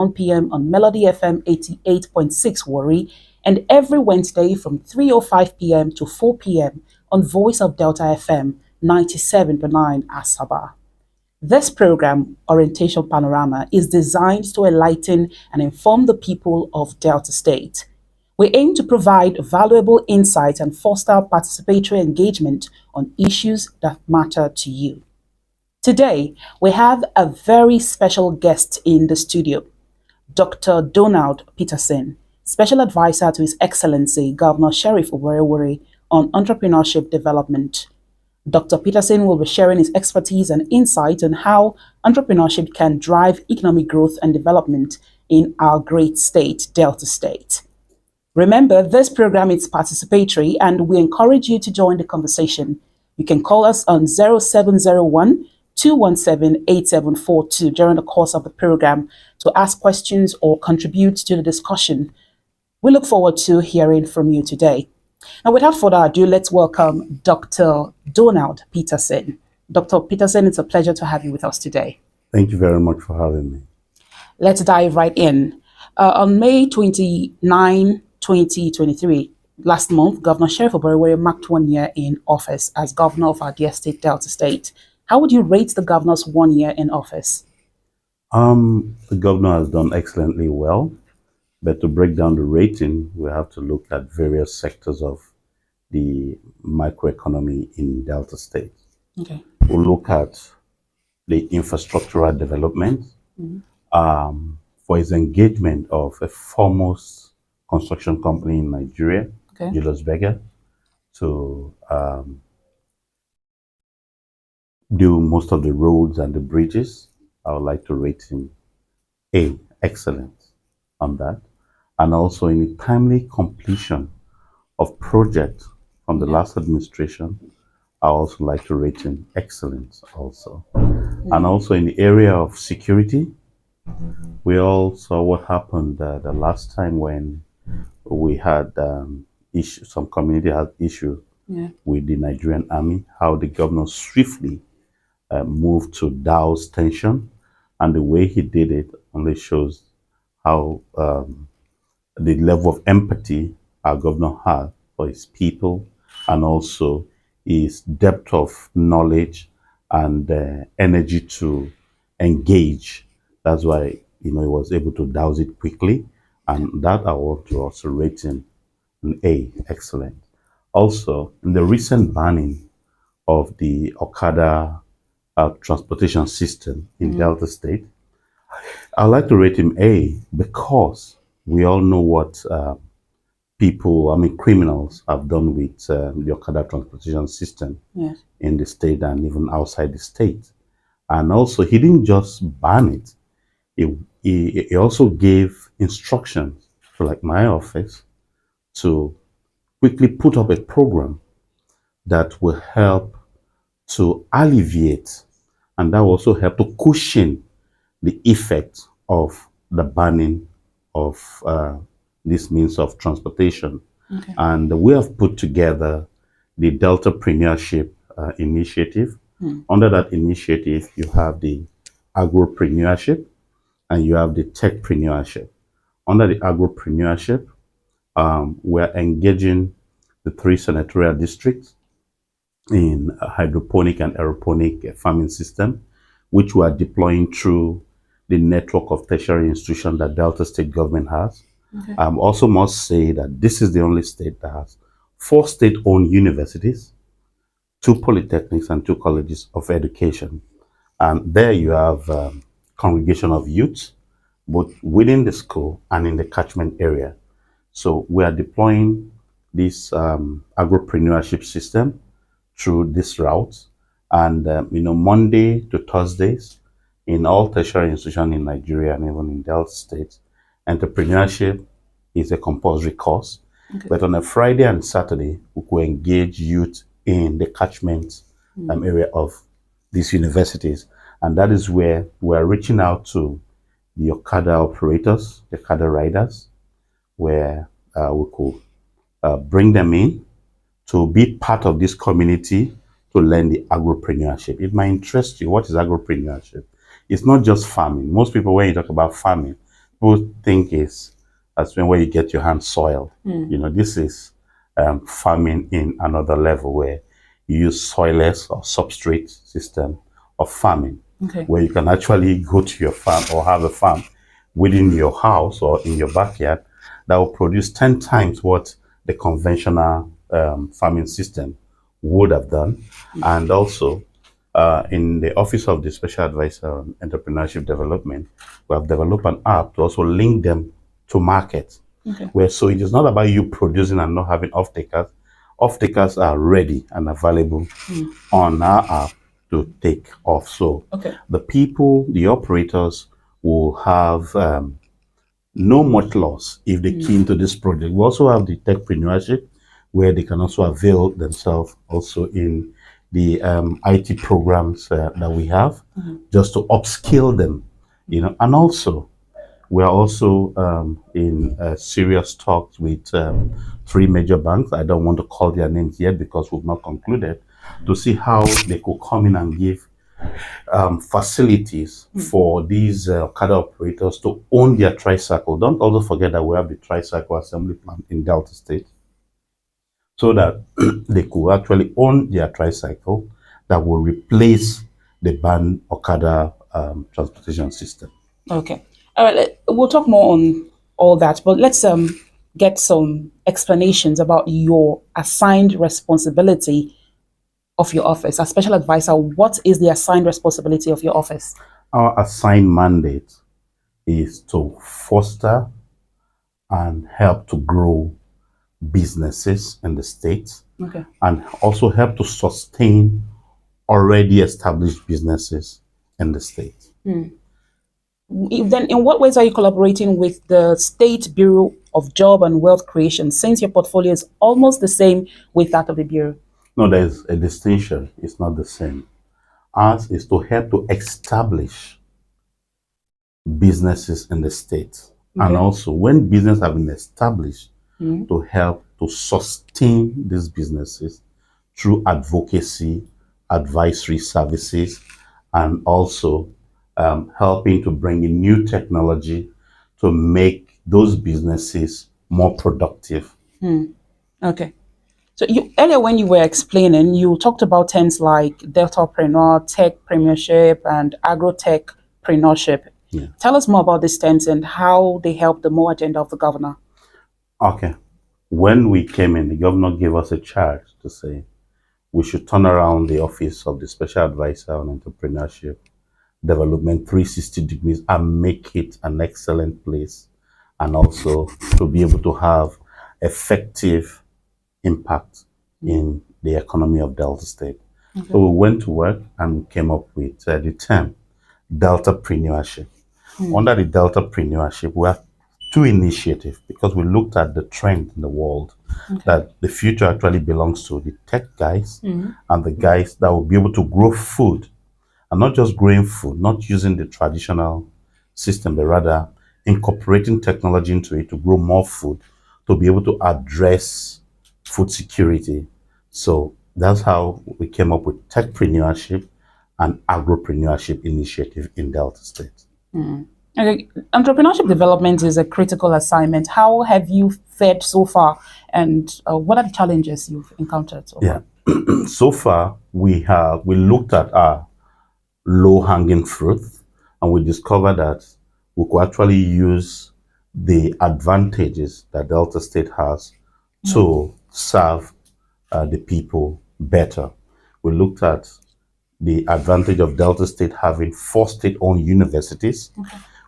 1 p.m. on Melody FM 88.6 Warri, and every Wednesday from 3:05 p.m. to 4 p.m. on Voice of Delta FM 97.9 Asaba. This program, Orientation Panorama, is designed to enlighten and inform the people of Delta State. We aim to provide valuable insights and foster participatory engagement on issues that matter to you. Today, we have a very special guest in the studio, Dr. Donald Peterson, Special Advisor to His Excellency Governor Sheriff Owerri on entrepreneurship development. Dr. Peterson will be sharing his expertise and insight on how entrepreneurship can drive economic growth and development in our great state, Delta State. Remember, this program is participatory and we encourage you to join the conversation. You can call us on 0701 217 8742 during the course of the program to ask questions or contribute to the discussion. We look forward to hearing from you today. Now, without further ado, let's welcome Dr. Donald Peterson. Dr. Peterson, it's a pleasure to have you with us today. Thank you very much for having me. Let's dive right in. On May 29, 2023, last month, Governor Sheriff Owerri marked 1 year in office as governor of our dear state, Delta State. How would you rate the governor's 1 year in office? The governor has done excellently well, but to break down the rating, we have to look at various sectors of the microeconomy in Delta State. Okay. We'll look at the infrastructural development, for his engagement of a foremost construction company in Nigeria, Julius Berger, to do most of the roads and the bridges. I would like to rate him A, excellent on that. And also in the timely completion of projects from the last administration, I also like to rate him excellent also. And also in the area of security, we all saw what happened the last time when we had some community had issue with the Nigerian army, how the governor swiftly moved to douse tension, and the way he did it only shows how the level of empathy our governor had for his people, and also his depth of knowledge and energy to engage. That's why he was able to douse it quickly, and that I want to also rate him an A, excellent. Also, in the recent banning of the Okada transportation system in Delta State, I'd like to rate him A because we all know what criminals have done with the Okada transportation system in the state and even outside the state. And also, he didn't just ban it. He also gave instructions to like my office to quickly put up a program that will help to alleviate, and that will also help to cushion the effect of the banning of this means of transportation. And we have put together the Deltapreneurship initiative. Under that initiative, you have the agropreneurship and you have the techpreneurship. Under the agropreneurship, we're engaging the 3 senatorial districts in a hydroponic and aeroponic farming system, which we are deploying through the network of tertiary institutions that Delta State government has. I also must say that this is the only state that has 4 state-owned universities, 2 polytechnics, and 2 colleges of education. And there you have congregation of youth, both within the school and in the catchment area. So we are deploying this agropreneurship system through this route. And Monday to Thursdays, in all tertiary institutions in Nigeria and even in Delta State, entrepreneurship is a compulsory course. But on a Friday and Saturday, we will engage youth in the catchment area of these universities. And that is where we are reaching out to the Okada operators, the Okada riders, where we could bring them in to be part of this community to learn the agropreneurship. It might interest you. What is agropreneurship? It's not just farming. Most people, when you talk about farming, people think is that's when where you get your hands soiled. You know, this is farming in another level where you use soilless or substrate system of farming, where you can actually go to your farm or have a farm within your house or in your backyard that will produce 10 times what the conventional farming system would have done. And also, in the Office of the Special Advisor on Entrepreneurship Development, we have developed an app to also link them to market. Where so it is not about you producing and not having off-takers. Off-takers are ready and available on our app to take off. So the people, the operators will have no much loss if they key into this project. We also have the techpreneurship, where they can also avail themselves also in the IT programs that we have, just to upskill them, you know. And also, we are also in serious talks with 3 major banks. I don't want to call their names yet because we've not concluded, to see how they could come in and give facilities for these Okada operators to own their tricycle. Don't also forget that we have the tricycle assembly plant in Delta State, so that they could actually own their tricycle that will replace the banned Okada transportation system. Okay. All right. We'll talk more on all that, but let's get some explanations about your assigned responsibility of your office. As special advisor, what is the assigned responsibility of your office? Our assigned mandate is to foster and help to grow businesses in the state, and also help to sustain already established businesses in the state. Then in what ways are you collaborating with the State Bureau of Job and Wealth Creation, since your portfolio is almost the same with that of the Bureau? No, there's a distinction. It's not the same. Ours is to help to establish businesses in the state. And also, when business have been established, to help to sustain these businesses through advocacy, advisory services, and also helping to bring in new technology to make those businesses more productive. Okay. So earlier when you were explaining, you talked about terms like Deltapreneur, Techpreneurship, and Agrotechpreneurship. Tell us more about these terms and how they help the more agenda of the governor. Okay. When we came in, the governor gave us a charge to say we should turn around the Office of the Special Advisor on Entrepreneurship Development 360 degrees and make it an excellent place, and also to be able to have effective impact in the economy of Delta State. So we went to work and came up with the term Deltapreneurship. Under the Deltapreneurship, we have 2 initiatives, because we looked at the trend in the world that the future actually belongs to the tech guys and the guys that will be able to grow food, and not just growing food, not using the traditional system, but rather incorporating technology into it to grow more food, to be able to address food security. So that's how we came up with Techpreneurship and Agropreneurship initiative in Delta State. Okay. Entrepreneurship development is a critical assignment. How have you fared so far, and what are the challenges you've encountered so far? So far, we looked at our low-hanging fruit, and we discovered that we could actually use the advantages that Delta State has to serve the people better. We looked at the advantage of Delta State having 4 state-owned universities,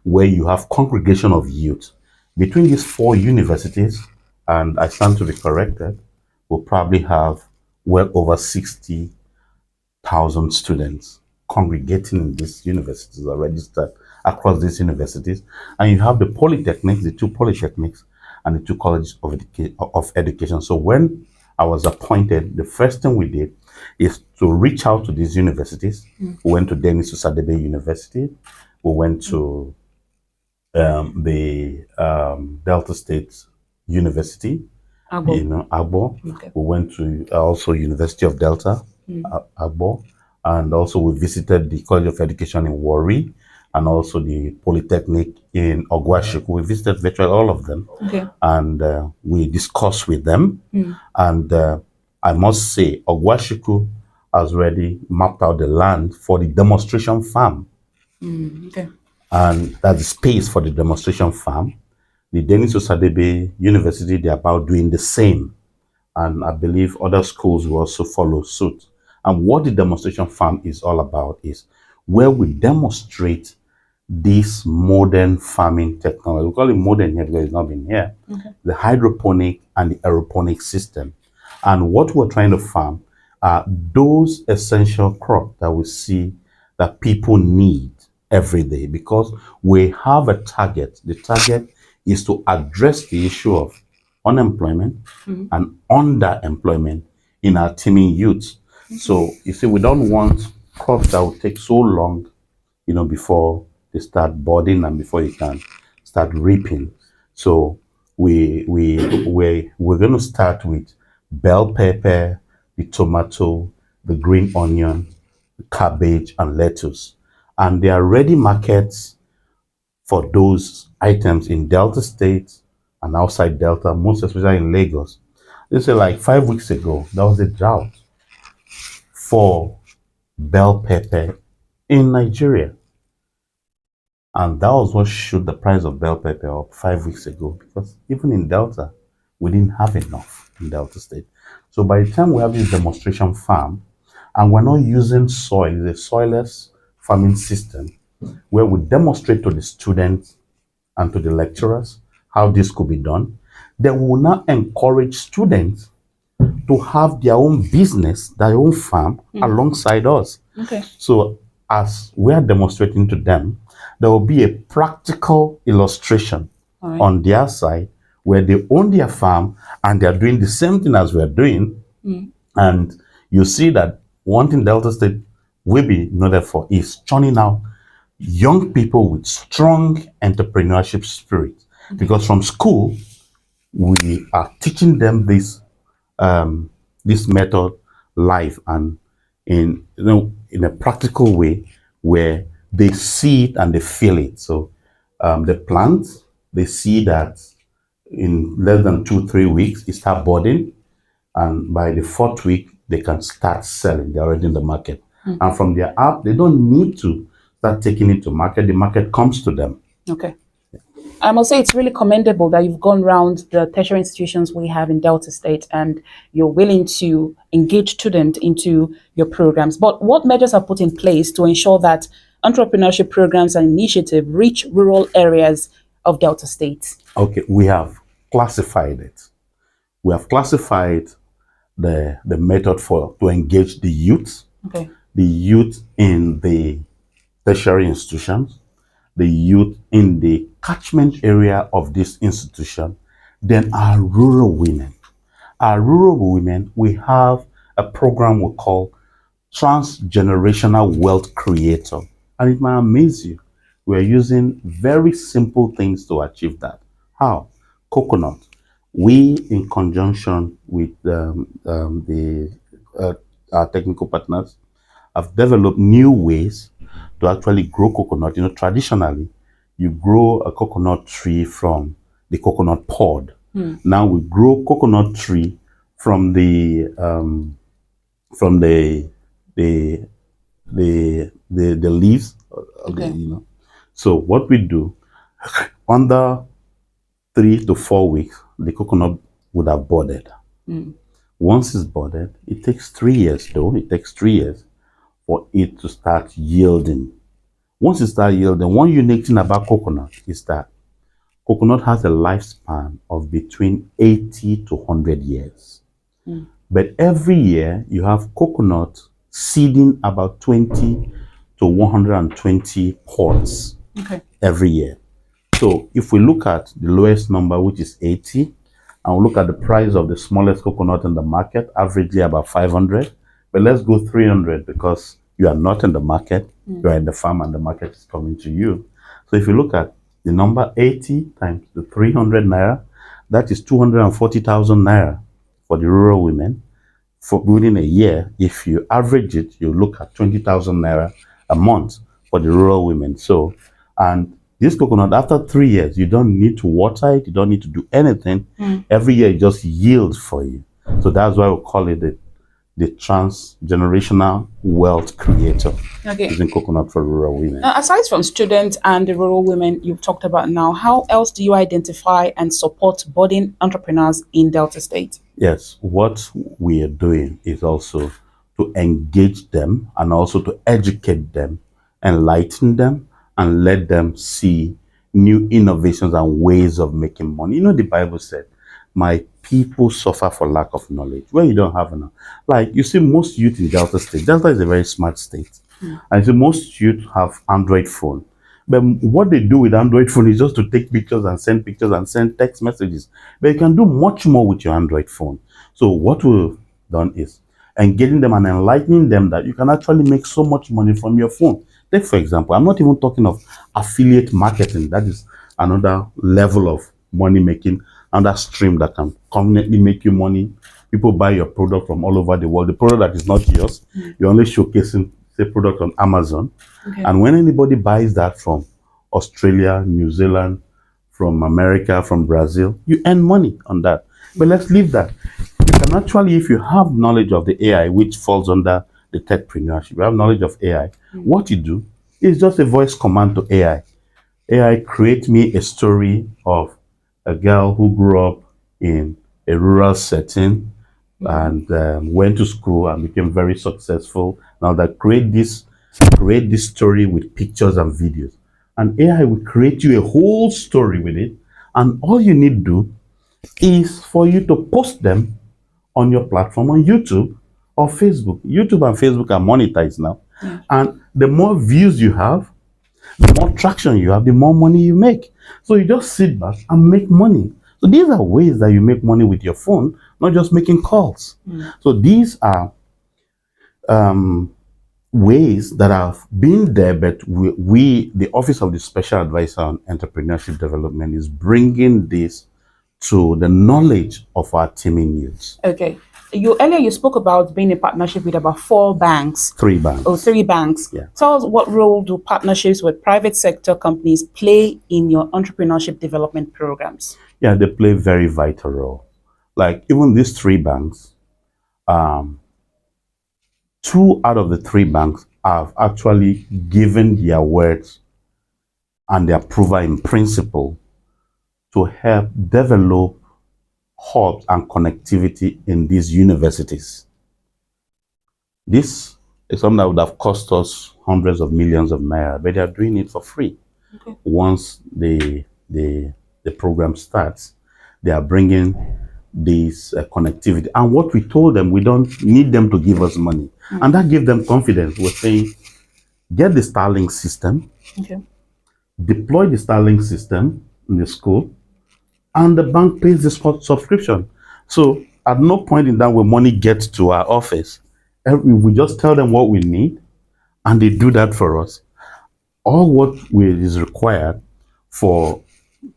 where you have congregation of youth. Between these 4 universities, and I stand to be corrected, we'll probably have well over 60,000 students congregating in these universities or registered across these universities. And you have the polytechnics, the 2 polytechnics, and the 2 colleges of education. So when I was appointed, the first thing we did is to reach out to these universities. We went to Denis Usadebe University. We went to the Delta State University, Agbo. We went to also University of Delta, Agbo, and also we visited the College of Education in Warri. and also the Polytechnic in Ogwashiku. We visited virtually all of them, and we discussed with them. And I must say, Ogwashiku has already mapped out the land for the demonstration farm. And that's the space for the demonstration farm. The Denis Osadebe University, they're about doing the same. And I believe other schools will also follow suit. And what the demonstration farm is all about is where we demonstrate this modern farming technology. We call it modern here because it's not been here. The hydroponic and the aeroponic system. And what we're trying to farm are those essential crops that we see that people need every day, because we have a target. The target is to address the issue of unemployment and underemployment in our teeming youth. So you see, we don't want crops that will take so long, before they start budding and before you can start reaping. So we're going to start with bell pepper, the tomato, the green onion, the cabbage, and lettuce. And there are ready markets for those items in Delta State and outside Delta, most especially in Lagos. They say like 5 weeks ago, there was a drought for bell pepper in Nigeria. And that was what shot the price of bell pepper up 5 weeks ago, because even in Delta, we didn't have enough in Delta State. So by the time we have this demonstration farm, and we're not using soil, it's a soilless farming system, where we demonstrate to the students and to the lecturers how this could be done, then we will now encourage students to have their own business, their own farm alongside us. So as we are demonstrating to them, there will be a practical illustration on their side where they own their farm and they're doing the same thing as we're doing. And you see that one thing Delta State will be noted for is churning out young people with strong entrepreneurship spirit. Because from school, we are teaching them this method live and in a practical way where they see it and they feel it. So the plant, they see that in less than 2-3 weeks, it starts budding, and by the 4th week, they can start selling. They're already in the market. And from their app, they don't need to start taking it to market. The market comes to them. I must say it's really commendable that you've gone around the tertiary institutions we have in Delta State and you're willing to engage students into your programs. But what measures are put in place to ensure that entrepreneurship programs and initiatives reach rural areas of Delta State? Okay, we have classified it. We have classified the method to engage the youth, the youth in the tertiary institutions, the youth in the catchment area of this institution, then our rural women. Our rural women, we have a program we call Transgenerational Wealth Creator. And it might amaze you. We're using very simple things to achieve that. How? Coconut. We, in conjunction with our technical partners, have developed new ways to actually grow coconut. Traditionally, you grow a coconut tree from the coconut pod. Now we grow coconut tree from the leaves. So what we do, under 3 to 4 weeks, the coconut would have budded. Once it's budded, it takes 3 years though. It takes 3 years for it to start yielding. Once it starts yielding, one unique thing about coconut is that coconut has a lifespan of between 80 to 100 years. But every year you have coconut seeding about 20 to 120 pods every year. So if we look at the lowest number, which is 80, and we look at the price of the smallest coconut in the market, averagely about 500, but let's go 300 because you are not in the market, you are in the farm and the market is coming to you. So if you look at the number 80 times the 300 naira, that is 240,000 naira for the rural women. For within a year, if you average it, you look at 20,000 naira a month for the rural women. So, and this coconut, after 3 years, you don't need to water it, you don't need to do anything. Every year it just yields for you. So that's why we call it the transgenerational wealth creator. Okay. Using coconut for rural women. Now, aside from students and the rural women you've talked about now, how else do you identify and support budding entrepreneurs in Delta State? Yes, what we are doing is also to engage them and also to educate them, enlighten them, and let them see new innovations and ways of making money. You know, the Bible said, my people suffer for lack of knowledge. When you don't have enough. Like, you see, most youth in Delta State, Delta is a very smart state. And so most youth have Android phone. But what they do with Android phone is just to take pictures and send text messages. But you can do much more with your Android phone. So what we've done is engaging them and enlightening them that you can actually make so much money from your phone. Take, for example, I'm not even talking of affiliate marketing. That is another level of money making, another stream that can conveniently make you money. People buy your product from all over the world. The product that is not yours, you're only showcasing the product on Amazon. Okay. And when anybody buys that from Australia, New Zealand, from America, from Brazil, you earn money on that. But let's leave that. You can actually, if you have knowledge of the AI, which falls under the techpreneurship, you have knowledge of AI, what you do is just a voice command to AI. AI, create me a story of a girl who grew up in a rural setting and went to school and became very successful. Now that create this story with pictures and videos, and AI will create you a whole story with it, and all you need to do is for you to post them on your platform on YouTube or Facebook. YouTube and Facebook are monetized now, and the more views you have, the more traction you have, the more money you make. So you just sit back and make money. So these are ways that you make money with your phone, not just making calls. So these are ways that have been there, but we, the Office of the Special Advisor on Entrepreneurship Development, is bringing this to the knowledge of our teaming youths. Okay. Earlier you spoke about being in partnership with about 4 banks. 3 banks. Oh, 3 banks. Yeah. Tell us, what role do partnerships with private sector companies play in your entrepreneurship development programs? Yeah, they play a very vital role. Like even these 3 banks, 2 out of the 3 banks have actually given their words and their approval in principle to help develop hubs and connectivity in these universities. This is something that would have cost us hundreds of millions of naira, but they are doing it for free. Okay. Once the program starts, they are bringing this connectivity. And what we told them, we don't need them to give us money. And that gave them confidence. We're saying, get the Starlink system, deploy the Starlink system in the school, and the bank pays the subscription. So at no point in time will money get to our office. We just tell them what we need, and they do that for us. All what is required for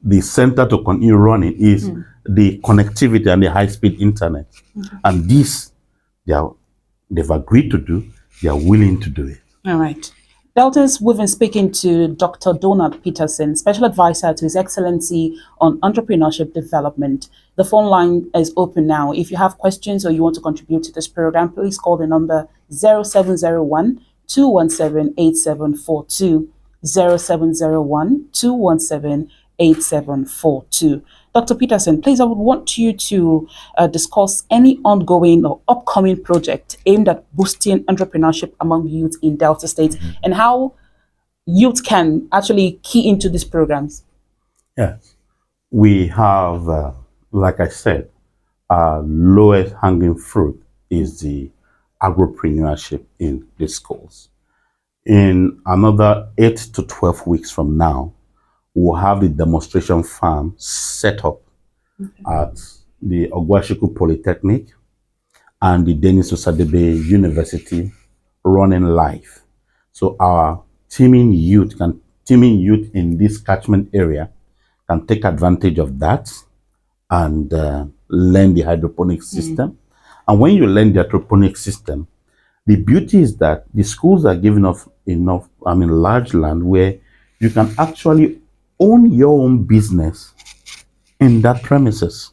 the center to continue running is the connectivity and the high-speed internet. And this, they've agreed to do. They are willing to do it. All right. Deltas, we've been speaking to Dr. Donald Peterson, Special Advisor to His Excellency on Entrepreneurship Development. The phone line is open now. If you have questions or you want to contribute to this program, please call the number 0701 217 8742. 0701 217 8742. Dr. Peterson, please, I would want you to discuss any ongoing or upcoming project aimed at boosting entrepreneurship among youth in Delta State and how youth can actually key into these programs. Yes, we have, like I said, our lowest hanging fruit is the agropreneurship in the schools. In another 8 to 12 weeks from now, we'll have the demonstration farm set up at the Ogwashiku Polytechnic and the Denis Osadebe University running live. So our teaming youth in this catchment area can take advantage of that and learn the hydroponic system. And when you learn the hydroponic system, The beauty is that the schools are giving off enough, large land where you can actually own your own business in that premises.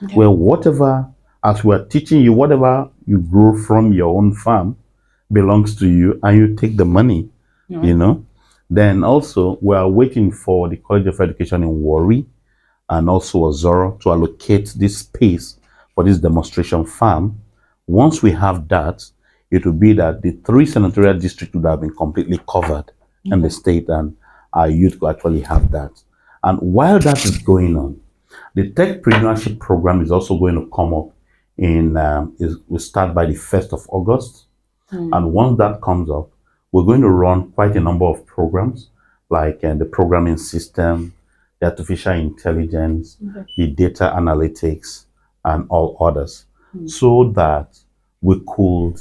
Okay. Where whatever, as we're teaching you, whatever you grow from your own farm belongs to you and you take the money, Then also, we are waiting for the College of Education in Warri and also Ozoro to allocate this space for this demonstration farm. Once we have that, it will be that the 3 senatorial districts would have been completely covered in the state, and our youth will actually have that. And while that is going on, the Techpreneurship program is also going to come up will start by the 1st of August. And once that comes up, we're going to run quite a number of programs, like the programming system, the artificial intelligence, the data analytics, and all others, so that we could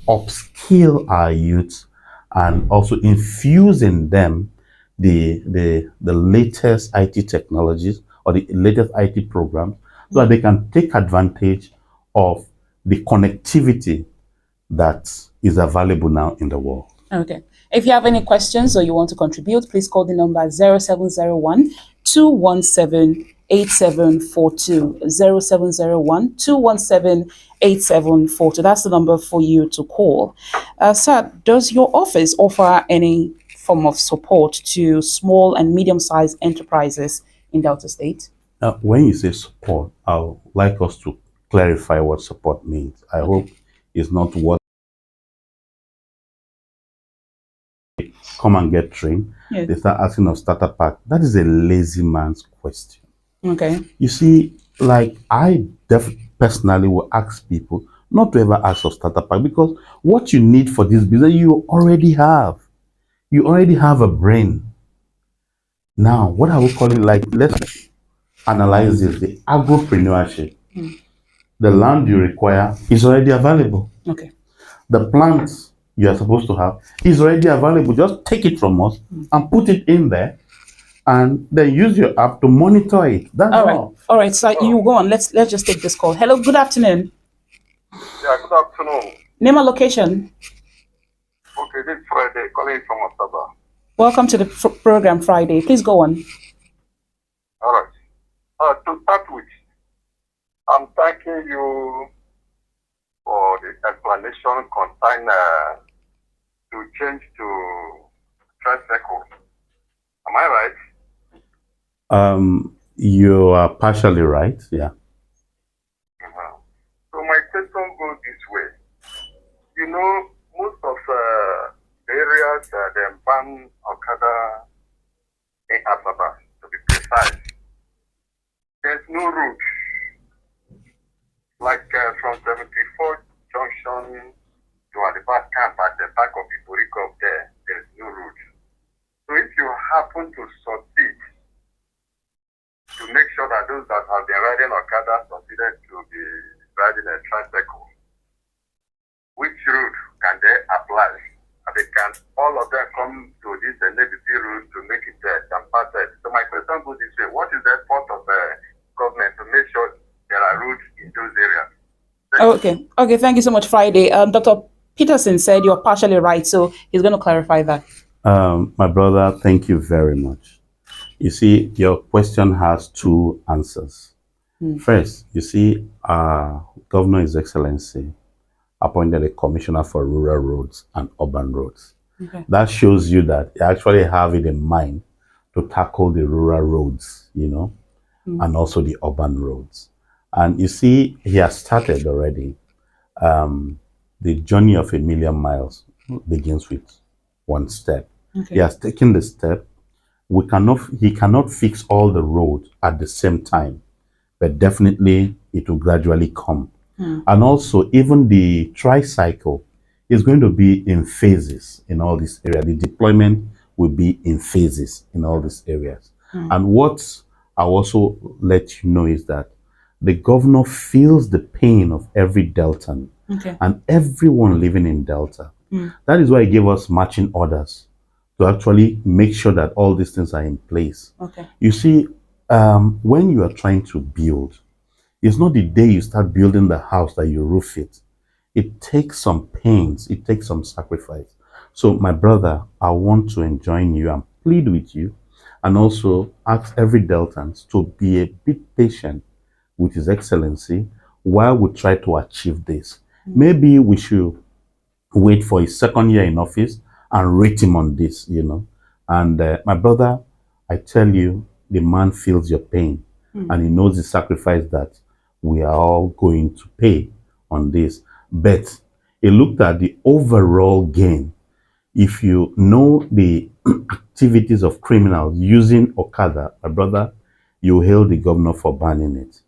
upskill our youth and also infuse in them the latest IT technologies or the latest IT programs, so that they can take advantage of the connectivity that is available now in the world. Okay. If you have any questions or you want to contribute, please call the number 0701 217 8742. 0701 217 8742. That's the number for you to call. Sir, does your office offer any form of support to small and medium-sized enterprises in Delta State? When you say support, I would like us to clarify what support means. I hope it's not what come and get trained. Yes. They start asking of starter pack. That is a lazy man's question. Okay. You see, like I personally will ask people not to ever ask for starter pack, because what you need for this business, you already have. You already have a brain. Now, what I would call it, like, let's analyze this, the agropreneurship. The land you require is already available. Okay. The plants you are supposed to have is already available. Just take it from us and put it in there, and then use your app to monitor it. That's all. All right. So you go on. Let's just take this call. Hello. Good afternoon. Yeah. Good afternoon. Name and location. Okay. This Friday, calling from Asaba. Welcome to the program, Friday. Please go on. All right. To start with, I'm thanking you for the explanation concerning to change to tricycle. Am I right? You are partially right, yeah. So my question goes this way. You know, most of the areas they ban Okada in Asaba, to be precise. There's no route. Like from 74 Junction to Alibat Camp at the back of the Boricop there's no route. So if you happen to succeed to make sure that those that have been riding Okada succeeded to be riding a tricycle, which route can they apply? And they can all of them come to this NABC route to make it comparted. So my question goes this way: what is the effort of the government to make sure there are routes in those areas? Okay. Thank you so much, Friday. Dr. Peterson said you're partially right, so he's going to clarify that. My brother, thank you very much. You see, your question has 2 answers. First, you see, Governor His Excellency appointed a commissioner for rural roads and urban roads. Okay. That shows you that they actually have it in mind to tackle the rural roads, and also the urban roads. And you see, he has started already. The journey of 1,000,000 miles begins with 1 step. Okay. He has taken the step. He cannot fix all the roads at the same time, but definitely it will gradually come. And also, even the tricycle is going to be in phases in all these areas. The deployment will be in phases in all these areas. And what I'll also let you know is that the governor feels the pain of every Deltan and everyone living in Delta. That is why he gave us marching orders to actually make sure that all these things are in place. Okay. You see, when you are trying to build, it's not the day you start building the house that you roof it. it takes some pains, it takes some sacrifice. So, my brother, I want to enjoin you and plead with you, and also ask every Deltans to be a bit patient with His Excellency while we try to achieve this. Maybe we should wait for his second year in office and rate him on this, And my brother, I tell you, the man feels your pain and he knows the sacrifice that we are all going to pay on this. But he looked at the overall gain. If you know the activities of criminals using Okada, my brother, you hail the governor for banning it.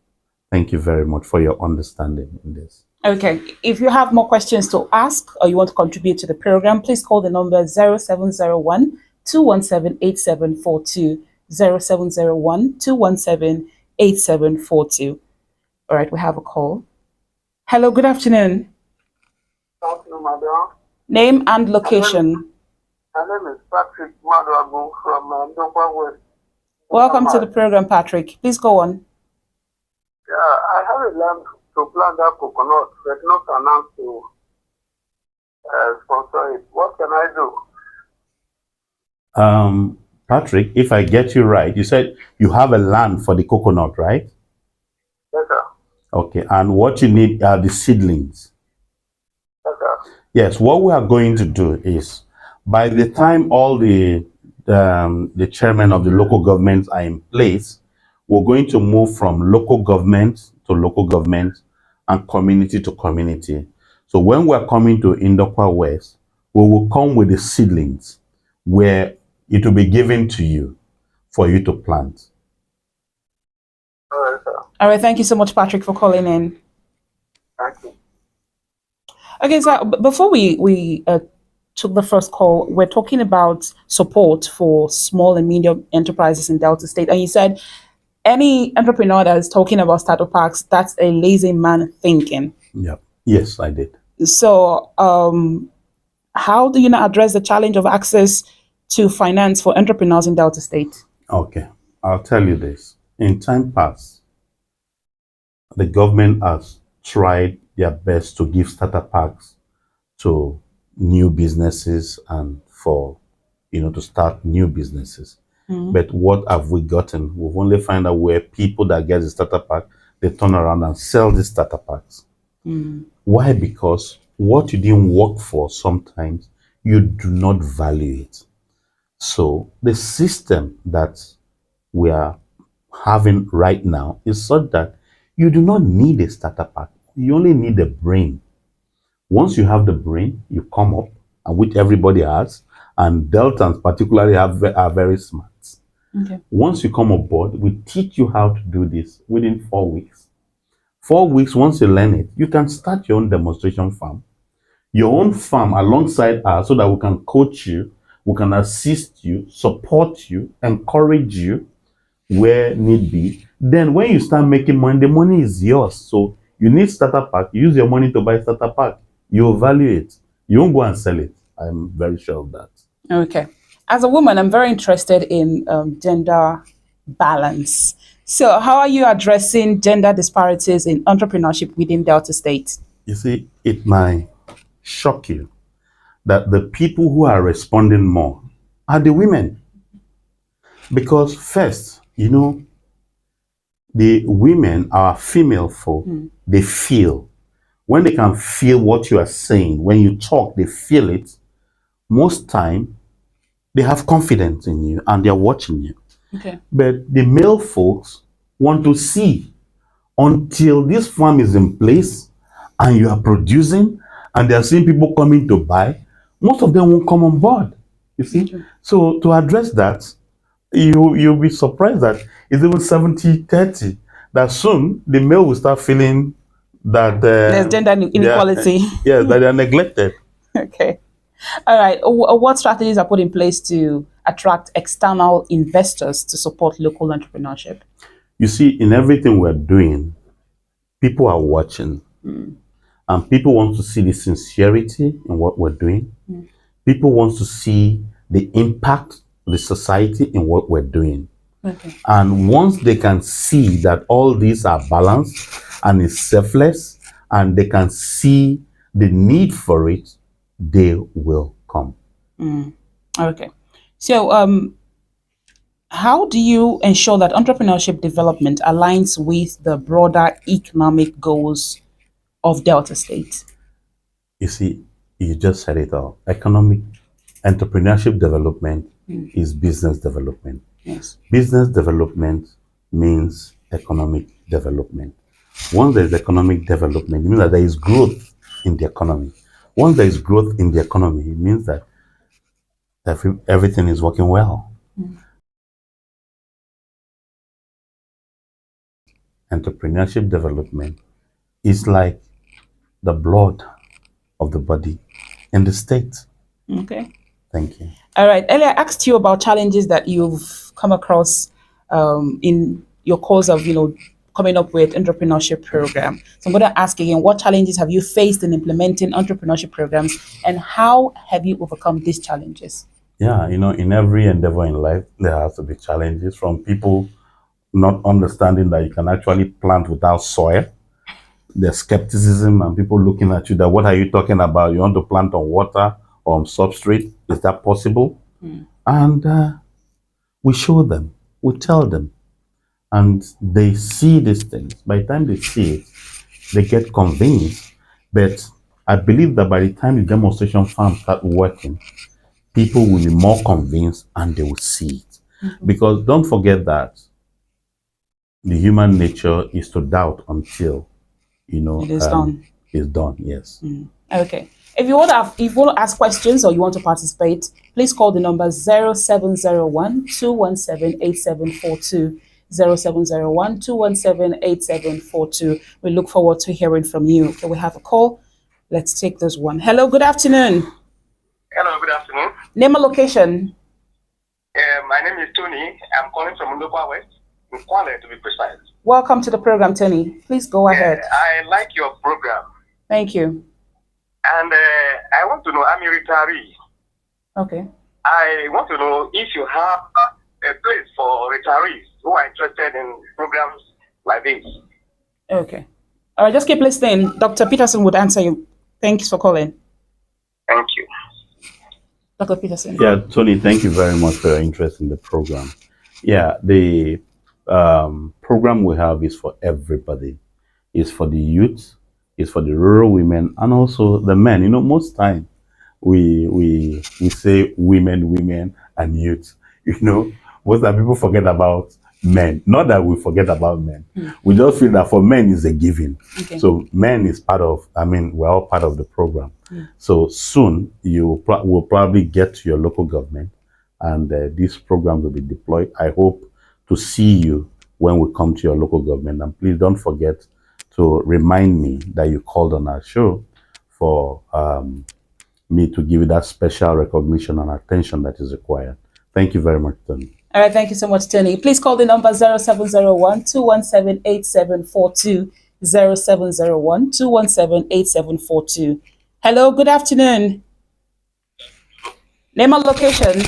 Thank you very much for your understanding in this. Okay. If you have more questions to ask or you want to contribute to the program, please call the number 0701 217 8742. 0701 217 8742. All right, we have a call. Hello, good afternoon. Good afternoon, madam. Name and location. My name is Patrick Maduabu from Ndokwa West. Welcome to the program, Patrick. Please go on. Yeah, I have a land to plant that coconut, but not announced to sponsor it. What can I do? Patrick, if I get you right, you said you have a land for the coconut, right? Yes, sir. Okay, and what you need are the seedlings. Yes, sir. Yes, what we are going to do is, by the time all the chairmen of the local governments are in place, we're going to move from local government to local government and community to community. So when we're coming to Ndokwa West, we will come with the seedlings where it will be given to you for you to plant. All right, sir. All right, thank you so much, Patrick, for calling in. Thank you. Okay, so before we took the first call, we're talking about support for small and medium enterprises in Delta State. And you said any entrepreneur that is talking about startup packs, that's a lazy man thinking. Yeah. Yes, I did. So how do you now address the challenge of access to finance for entrepreneurs in Delta State? Okay, I'll tell you this. In time past, the government has tried their best to give starter packs to new businesses and for, to start new businesses. But what have we gotten? We've only found out where people that get the starter pack, they turn around and sell the starter packs. Why? Because what you didn't work for, sometimes you do not value it. So the system that we are having right now is such that you do not need a starter pack. You only need a brain. Once you have the brain, you come up, and which everybody has, and Deltans particularly are very smart. Okay. Once you come aboard, we teach you how to do this within 4 weeks. 4 weeks, once you learn it, you can start your own demonstration farm. Your own farm alongside us, so that we can coach you, we can assist you, support you, encourage you where need be. Then when you start making money, the money is yours. So you need starter pack, use your money to buy starter pack. You value it. You won't go and sell it. I'm very sure of that. Okay. As a woman, I'm very interested in gender balance. So how are you addressing gender disparities in entrepreneurship within Delta State? You see, it might shock you that the people who are responding more are the women. Because first, the women, our female folk, they feel. When they can feel what you are saying, when you talk, they feel it. Most time, they have confidence in you and they're watching you. Okay. But the male folks want to see until this farm is in place and you are producing and they're seeing people coming to buy. Most of them won't come on board. You see? Okay. So to address that, you'll be surprised that it's even 70-30. That soon the male will start feeling that there's gender inequality. Yes, that they are neglected. Okay. All right. What strategies are put in place to attract external investors to support local entrepreneurship? You see, in everything we're doing, people are watching. And people want to see the sincerity in what we're doing. People want to see the impact of the society in what we're doing. Okay. And once they can see that all these are balanced and is selfless, and they can see the need for it, they will come. Okay. So, how do you ensure that entrepreneurship development aligns with the broader economic goals of Delta State? You see, you just said it all. Economic entrepreneurship development is business development. Yes. Business development means economic development. Once there is economic development, it means that there is growth in the economy. Once there is growth in the economy, it means that everything is working well. Entrepreneurship development is like the blood of the body in the state. Okay. Thank you. All right. Earlier, I asked you about challenges that you've come across in your course of, coming up with entrepreneurship program. So I'm going to ask again, what challenges have you faced in implementing entrepreneurship programs, and how have you overcome these challenges? Yeah, in every endeavor in life, there has to be challenges from people not understanding that you can actually plant without soil. There's skepticism and people looking at you that, what are you talking about? You want to plant on water or on substrate? Is that possible? And we show them, we tell them, and they see these things. By the time they see it, they get convinced. But I believe that by the time the demonstration farms start working, people will be more convinced and they will see it. Because don't forget that the human nature is to doubt until It is done. It's done. Yes. Okay. If you want to ask questions or you want to participate, please call the number 0701 217 8742. 0701 217 8742. We look forward to hearing from you. Okay, we have a call. Let's take this one. Hello, good afternoon. Hello, good afternoon. Name and location. My name is Tony. I'm calling from Ndokwa West, in Kwale to be precise. Welcome to the program, Tony. Please go ahead. I like your program. Thank you. And I want to know, I'm a retiree. Okay. I want to know if you have a place for retirees who are interested in programs like this. Okay. All right, just keep listening. Dr. Peterson would answer you. Thanks for calling. Thank you. Dr. Peterson. Yeah, Tony, thank you very much for your interest in the program. Yeah, the program we have is for everybody. It's for the youth, it's for the rural women, and also the men. Most time we say women, and youth. Most of the people forget about men. Not that we forget about men. We just feel that for men is a given. Okay. So men is part of, we're all part of the program. So soon you will probably get to your local government and this program will be deployed. I hope to see you when we come to your local government. And please don't forget to remind me that you called on our show for me to give you that special recognition and attention that is required. Thank you very much, Tony. All right, thank you so much, Tony. Please call the number 0701 217 8742. 0701 217 8742. Hello, good afternoon. Name and location.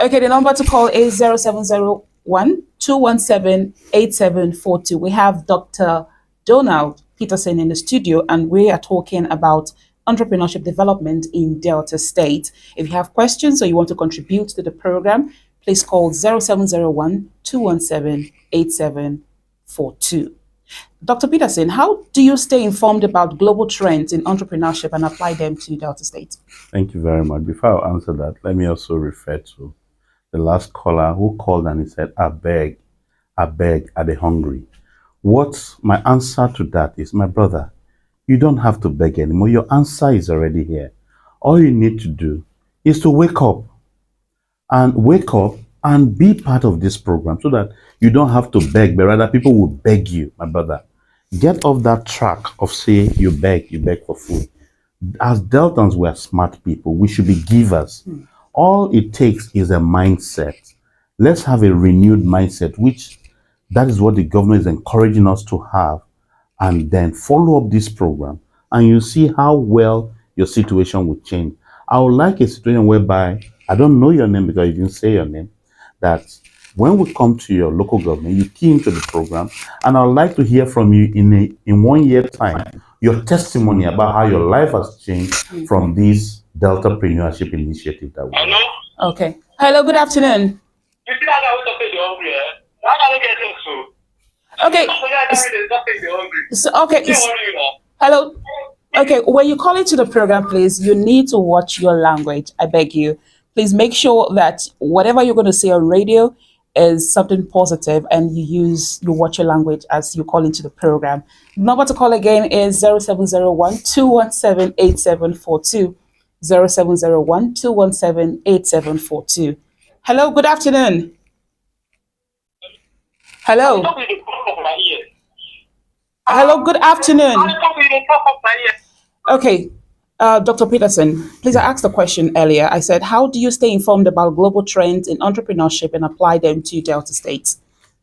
Okay, the number to call is 0701 217 8742. We have Dr. Donald Peterson in the studio, and we are talking about entrepreneurship development in Delta State. If you have questions or you want to contribute to the program, please call 0701 217 8742. Dr. Peterson, how do you stay informed about global trends in entrepreneurship and apply them to Delta State? Thank you very much. Before I answer that, let me also refer to the last caller who called and he said, I beg, are they hungry? What my answer to that is, my brother, you don't have to beg anymore. Your answer is already here. All you need to do is to wake up and be part of this program so that you don't have to beg, but rather people will beg you, my brother. Get off that track of say you beg for food. As Deltans, we are smart people. We should be givers. All it takes is a mindset. Let's have a renewed mindset, which that is what the government is encouraging us to have, and then follow up this program, and you see how well your situation will change. I would like a situation whereby, I don't know your name because you didn't say your name, that when we come to your local government, you key into the program, and I'd like to hear from you in 1 year time, your testimony about how your life has changed from this Deltapreneurship initiative that we have. Okay. Hello, good afternoon. Okay. Hello. Okay, when you call into the program, please, you need to watch your language. I beg you. Please make sure that whatever you're going to say on radio is something positive, and you watch your language as you call into the program. Number to call again is 0701 217 8742. 0701 217 8742. Hello, good afternoon. Hello. Hello, good afternoon. Okay, Dr. Peterson, please, I asked the question earlier. I said, how do you stay informed about global trends in entrepreneurship and apply them to Delta States?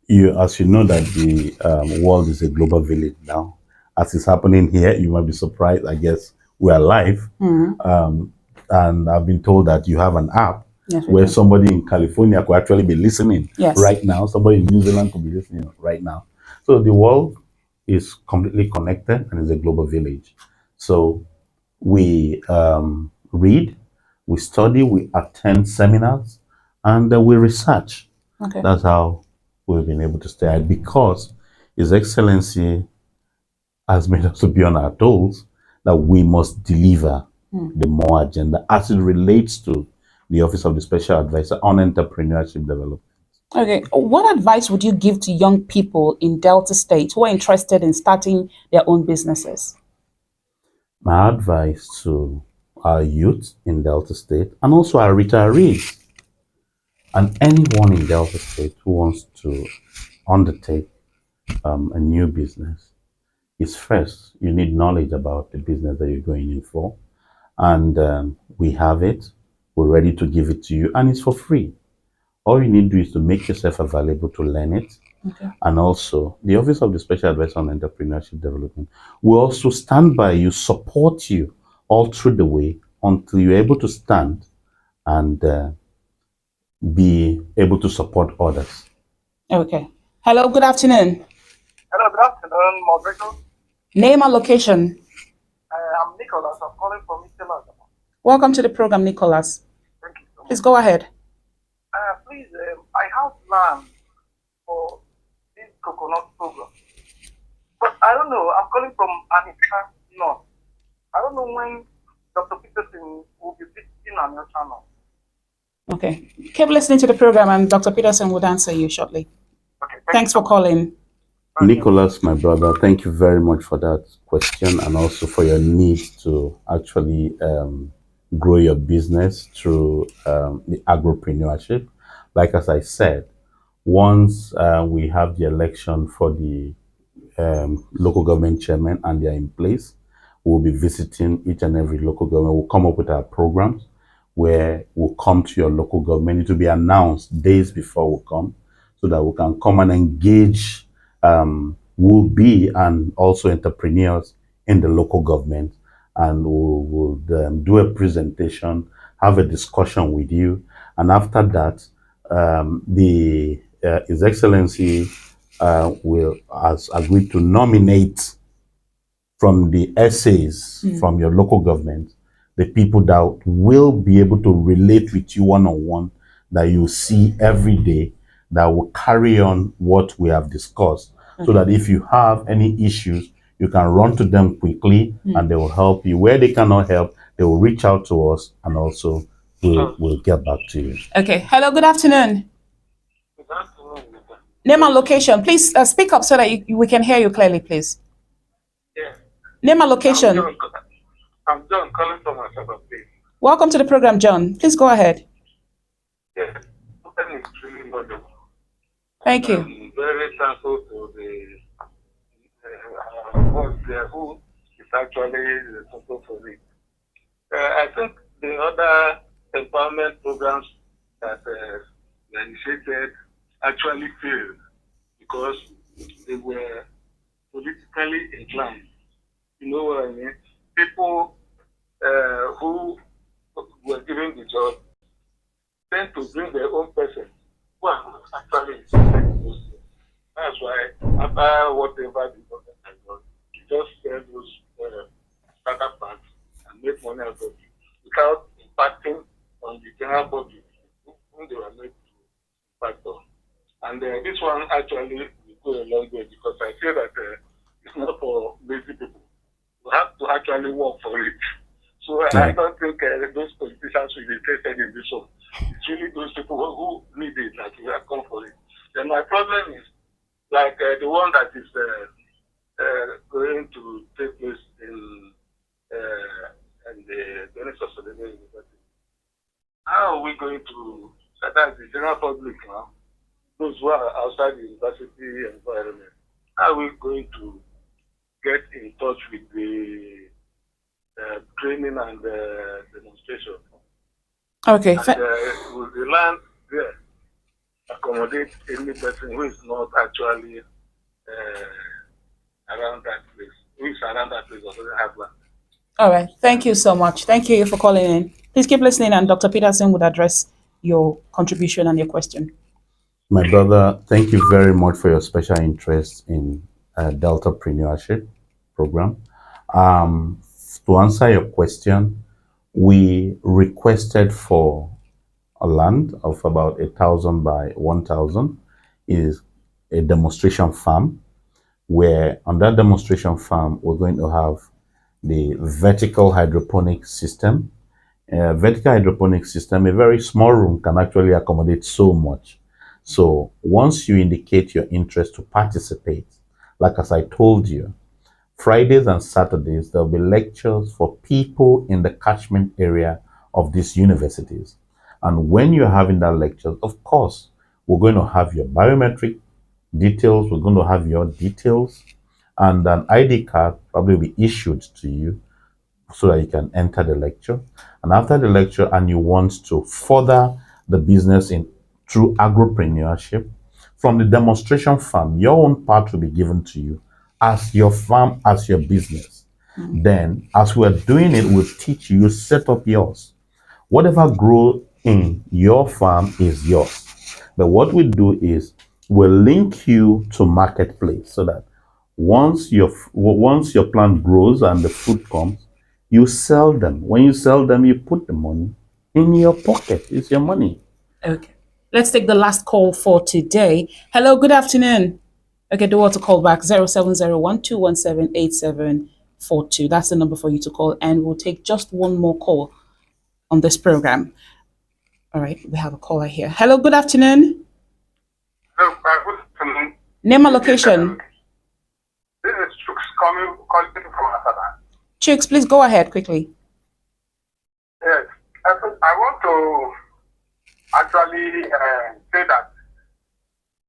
As you know that the world is a global village now. As it's happening here, you might be surprised. I guess we are live. And I've been told that you have an app where somebody in California could actually be listening right now. Somebody in New Zealand could be listening right now. So the world is completely connected and is a global village. So we read, we study, we attend seminars, and we research. Okay. That's how we've been able to stay out, because His Excellency has made us to be on our toes that we must deliver the more agenda as it relates to the Office of the Special Advisor on Entrepreneurship Development. Okay, what advice would you give to young people in Delta State who are interested in starting their own businesses? My advice to our youth in Delta State, and also our retirees, and anyone in Delta State who wants to undertake a new business, is first, you need knowledge about the business that you're going in for. And we have it, we're ready to give it to you, and it's for free. All you need to do is to make yourself available to learn it. Okay. And also, the Office of the Special Advisor on Entrepreneurship Development will also stand by you, support you all through the way until you're able to stand and be able to support others. Okay. Hello, good afternoon. Hello, good afternoon, moderator. Name and location. I'm Nicholas. I'm calling from Italy. Welcome to the program, Nicholas. Thank you so much. Please go ahead. Please, I have plans for this coconut program. But I don't know, I'm calling from Anita North. I don't know when Dr. Peterson will be visiting on your channel. Okay. Keep listening to the program, and Dr. Peterson would answer you shortly. Okay, Thanks for calling. Nicholas, my brother, thank you very much for that question, and also for your need to actually grow your business through the agropreneurship. Like as I said, once we have the election for the local government chairman and they're in place, we'll be visiting each and every local government. We'll come up with our programs where we'll come to your local government. It will be announced days before we come, so that we can come and engage will be and also entrepreneurs in the local government, and we'll do a presentation, have a discussion with you, and after that, His Excellency has agreed to nominate from the essays from your local government the people that will be able to relate with you one-on-one, that you see every day, that will carry on what we have discussed, so that if you have any issues, you can run to them quickly and they will help you. Where they cannot help, they will reach out to us, and also we'll get back to you. Okay. Hello, good afternoon. Good afternoon. Name and location. Please speak up so that we can hear you clearly, please. Yeah. Name and location. I'm John calling from Asaba, please. Welcome to the program, John. Please go ahead. Yeah. It's really wonderful. Thank you. I'm very thankful to the boss there who is actually responsible for it. I think the other empowerment programs that were initiated actually failed because they were politically inclined. You know what I mean? People who were given the job tend to bring their own person well, actually, it's those things. That's why after whatever the government has done, you just sell those startup banks and make money out of it without impacting on the general public whom they were made to impact on. And this one actually will go a long way because I feel that it's not for lazy people. You have to actually work for it. So I don't think those politicians will be interested in this one. It's really those people who need it that will come for it. Then my problem is like the one that is going to take place in the University of Solomon University. How are we going to, that's the general public now, those who are outside the university environment, how are we going to get in touch with the training and demonstration? Okay. And will the land there accommodate any person who is not actually around that place, who is around that place or doesn't have land? All right. Thank you so much. Thank you for calling in. Please keep listening, and Dr. Peterson would address your contribution and your question. My brother, thank you very much for your special interest in Deltapreneurship program. To answer your question, we requested for a land of about 1,000 by 1,000 is a demonstration farm, where on that demonstration farm, we're going to have the vertical hydroponic system. Vertical hydroponic system, a very small room can actually accommodate so much. So once you indicate your interest to participate, like as I told you, Fridays and Saturdays, there'll be lectures for people in the catchment area of these universities. And when you're having that lecture, of course, we're going to have your biometric details, we're going to have your details, and an ID card probably will be issued to you so that you can enter the lecture. And after the lecture, and you want to further the business in through agropreneurship, from the demonstration farm, your own part will be given to you as your farm, as your business. Then, as we're doing it, we'll teach you, set up yours. Whatever grows in your farm is yours. But what we do is we'll link you to marketplace so that once your plant grows and the fruit comes, you sell them. When you sell them, you put the money in your pocket. It's your money. Okay. Let's take the last call for today. Hello, good afternoon. Okay, do want to call back 0701-217-8742. That's the number for you to call, and we'll take just one more call on this program. All right, we have a caller here. Hello, good afternoon. Hello, good afternoon. Name and location. This is Chooks calling from Asada. Chicks, please go ahead quickly. Yes, I want to actually say that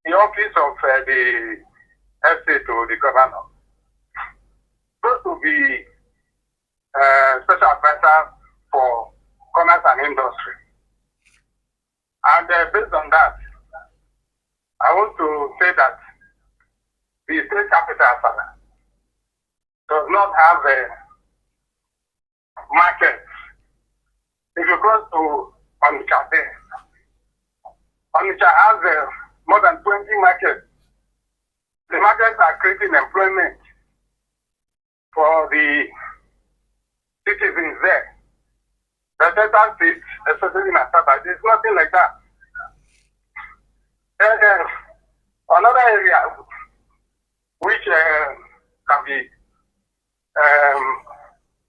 the office of the SA to the governor supposed to be special advisor for commerce and industry. And based on that, I want to say that the state capital Asada does not have a market. If you go to Onitsha there, Onitsha has more than 20 markets. The markets are creating employment for the citizens there. The Delta State, especially in Asaba, there's nothing like that. Another area which can be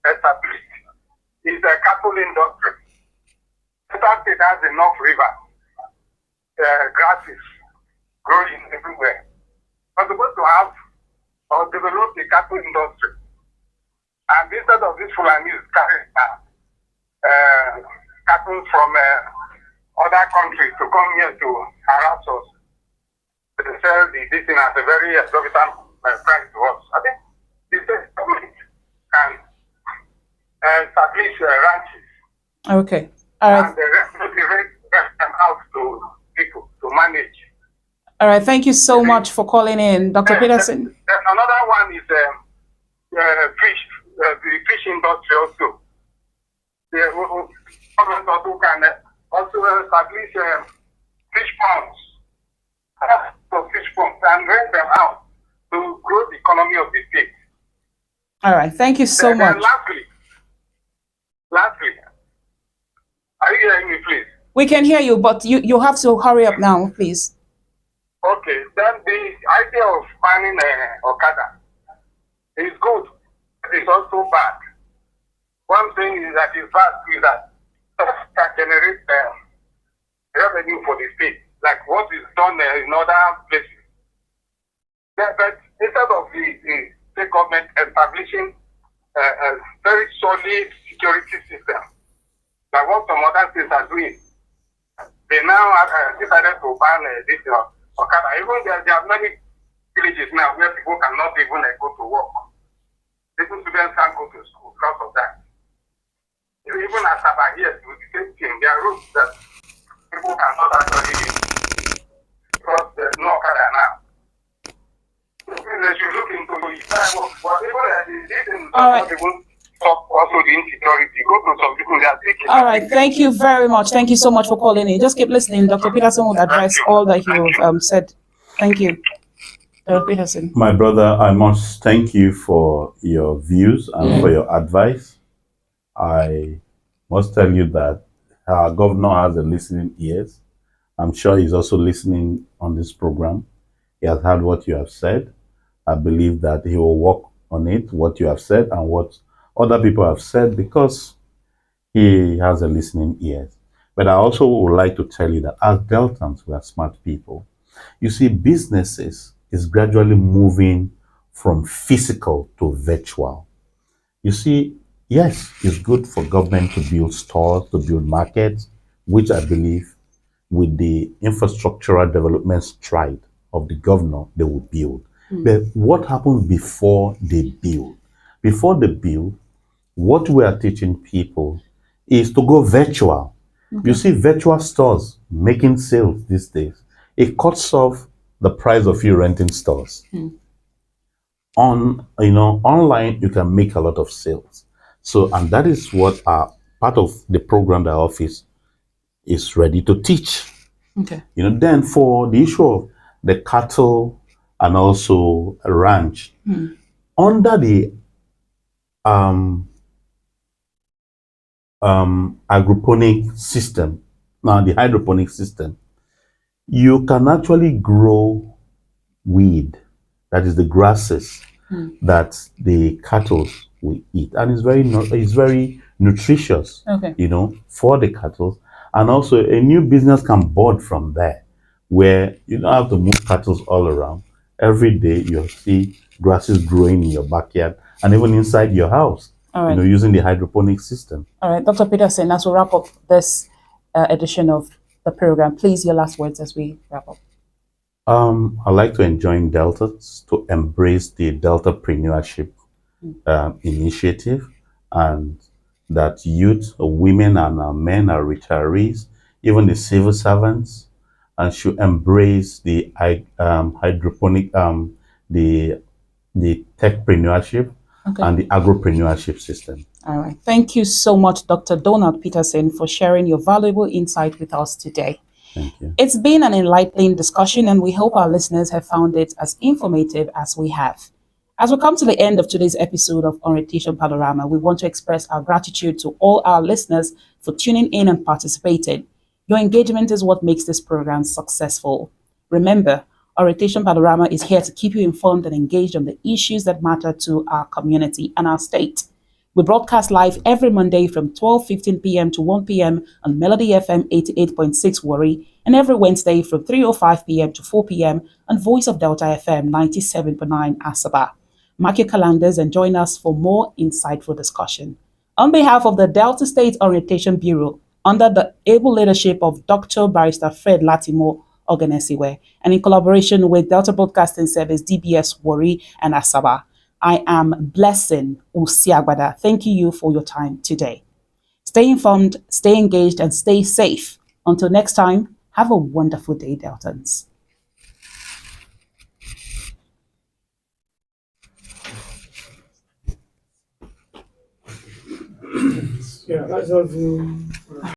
established is the cattle industry. Delta State has enough rivers, grasses growing everywhere. We're supposed to have or develop the cattle industry. And instead of these Fulanis carrying cattle from other countries to come here to harass us, they sell this thing at a very exorbitant price to us. I think the state government can establish ranches. Okay. All right. And rent them out to people to manage. All right. Thank you so much for calling in, Dr. Peterson. Another one is fish, the fish industry also. The government also can also establish fish ponds and rent them out to grow the economy of the state. All right. Thank you so much. Lastly, are you hearing me, please? We can hear you, but you have to hurry up now, please. Okay. Then the idea of banning Okada is good. It's also bad. One thing is that it's bad is that can generate revenue for the state, like what is done in other places. Yeah, but instead of the state government establishing a very solid security system, like what some other states are doing, they now have decided to ban this Okada. Even there are many villages now where people cannot even go to work. Even students can't go to school because of that. Even as Asaba here, with the same thing, there are routes that people cannot actually use because there's no Okada now. They should look into it. But even all right. Stop also the insecurity. Go to some people that are taking. All right. Thank you very much. Thank you so much for calling in. Just keep listening. Dr. Peterson will address all that you've said. Thank you. Dr. Peterson. My brother, I must thank you for your views and for your advice. I must tell you that our governor has a listening ears. I'm sure he's also listening on this program. He has heard what you have said. I believe that he will work on it, what you have said and what other people have said, because he has a listening ears. But I also would like to tell you that as Deltans, we are smart people. You see, businesses is gradually moving from physical to virtual. You see, yes, it's good for government to build stores, to build markets, which I believe with the infrastructural development stride of the governor, they will build. But what happens before they build? Before they build, what we are teaching people is to go virtual. You see virtual stores making sales these days. It cuts off the price of you renting stores. Online you can make a lot of sales. So, and that is what part of the program that our office is ready to teach. Okay. Then for the issue of the cattle and also a ranch, under the agroponic system, now the hydroponic system, you can actually grow weed, that is the grasses that the cattle will eat, and it's very nutritious, for the cattle. And also a new business can board from there, where you don't have to move cattle all around. Every day you'll see grasses growing in your backyard and even inside your house, using the hydroponic system. All right, Dr. Peterson, as we wrap up this edition of the program, please, your last words as we wrap up. I'd like to enjoin Deltas to embrace the Deltapreneurship initiative, and that youth, women and men are retirees, even the civil servants, and should embrace the hydroponic, the techpreneurship and the agropreneurship system. All right. Thank you so much, Dr. Donald Peterson, for sharing your valuable insight with us today. Thank you. It's been an enlightening discussion, and we hope our listeners have found it as informative as we have. As we come to the end of today's episode of Orientation Panorama, we want to express our gratitude to all our listeners for tuning in and participating. Your engagement is what makes this program successful. Remember, Orientation Panorama is here to keep you informed and engaged on the issues that matter to our community and our state. We broadcast live every Monday from 12:15 p.m. to 1 p.m. on Melody FM 88.6 Warri, and every Wednesday from 3:05 p.m. to 4 p.m. on Voice of Delta FM 97.9 Asaba. Mark your calendars and join us for more insightful discussion. On behalf of the Delta State Orientation Bureau, under the able leadership of Dr. Barrister Fred Latimo Oganesiwe, and in collaboration with Delta Broadcasting Service DBS Warri and Asaba, I am Blessing Usiagbada. Thank you for your time today. Stay informed, stay engaged, and stay safe. Until next time, have a wonderful day, Deltans. Yeah, that's all.